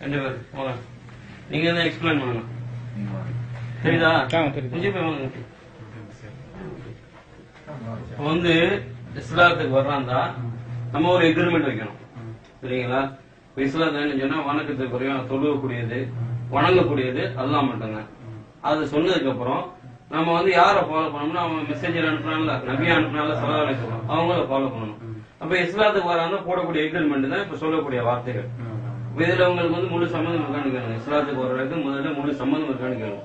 ரெண்டு பேர் போங்க. நீங்க தான் எக்ஸ்பிளைன் பண்ணணும். தெரியுதா? வந்து இஸ்லாத்துக்கு வர்றாந்தா நம்ம ஒரு எக்ரிமெண்ட் வைக்கணும். சரிங்களா? இஸ்லாத்துன்னு சொன்னா வணக்கத்துக்கு குறையும் தொழுவக்கூடியது வணங்கக்கூடியது அல்லாஹ் மட்டும்தான். அது சொன்னதுக்கு அப்புறம் நம்ம வந்து யாரை ஃபாலோ பண்ணணும்னா அவங்க மெசேஜர் அனுப்புனால நபியா அனுப்புனால சலாலை சொல்லணும் அவங்கள ஃபாலோ பண்ணணும். அப்ப இஸ்லாத்துக்கு வராங்க போடக்கூடிய எக்ரிமெண்ட் தான் இப்ப சொல்லக்கூடிய வார்த்தைகள். இதுல உங்களுக்கு வந்து முழு சம்மந்தம் இருக்கான்னு கேளுங்க. இஸ்லாத்துக்கு வர்றதுக்கு முதல்ல முழு சம்மந்தம் இருக்கான்னு கேளுங்க.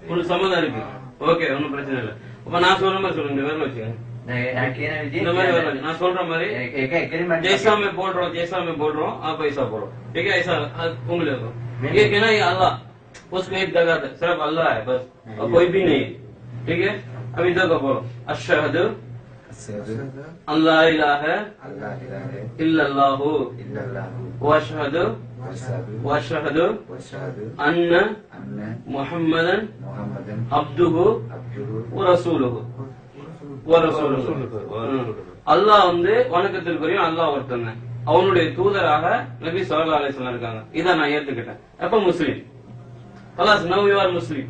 முழு சம்மந்தம் இருக்கு. ஓகே, ஒன்னும் பிரச்சனை இல்லை. அப்ப நான் சொல்ற மாதிரி சொல்லுங்க. இந்த வேலை வச்சுக்கோங்க. இந்த மாதிரி நான் சொல்ற மாதிரி जैसा में बोल रहा हूँ आप ऐसा बोलो. ठीक है? ऐसा उंगली ये कहना ये अल्लाह उसको एक जगह सिर्फ अल्लाह है बस और कोई भी नहीं. ठीक है? अब इधर को बोलो अशहदु अल्लाह इलाहा इल्लल्लाहु वअशहदु अन्ना मुहम्मदन अब्दुहु व रसूलुहु. அல்லாஹ் வந்து வணக்கத்திற்குரிய அல்லாஹ் ஒருத்தங்க அவனுடைய தூதராக நபி ஸல்லல்லாஹு அலைஹி வஸல்லம் இருக்காங்க. இத நான் ஏத்துக்கிட்டேன். அப்ப முஸ்லிம். خلاص now you are Muslim.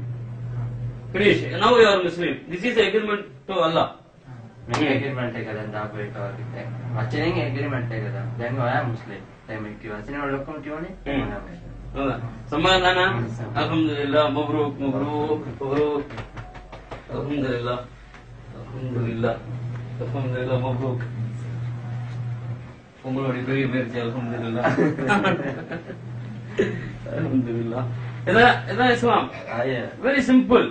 finish. Now you are Muslim. This is agreement to Allah. नहीं एग्रीमेंट है कदा दा कोई तो किते अच्छे नहीं एग्रीमेंट है कदा देन आया मुस्लिम टाइम की वचने वालों को क्यों नहीं समाधान. अल्हम्दुलिल्लाह मबरूक मबरूक मबरूक अल्हम्दुलिल्लाह अल्हम्दुलिल्लाह अल्हम्दुलिल्लाह मबरूक. உங்களுடைய பெரிய முயற்சி அல்ஹம்துலில்லாஹ். அல்ஹம்துலில்லாஹ். இதான் Islam. Very simple.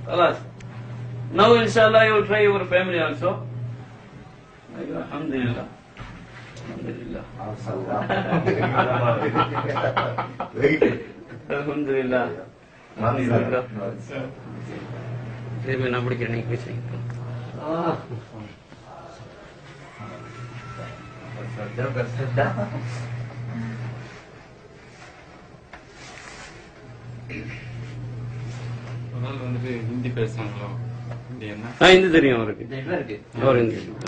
خلاص. Now inshallah you will try your family also. Alhamdulillah. Alhamdulillah. Alhamdulillah. Alhamdulillah. Saya nak berikan ni kisah itu. வந்துட்டு ஹிந்தி பேசுறாங்களோ? ஹிந்தி தெரியும் அவருக்கு. அவர் ஹிந்தி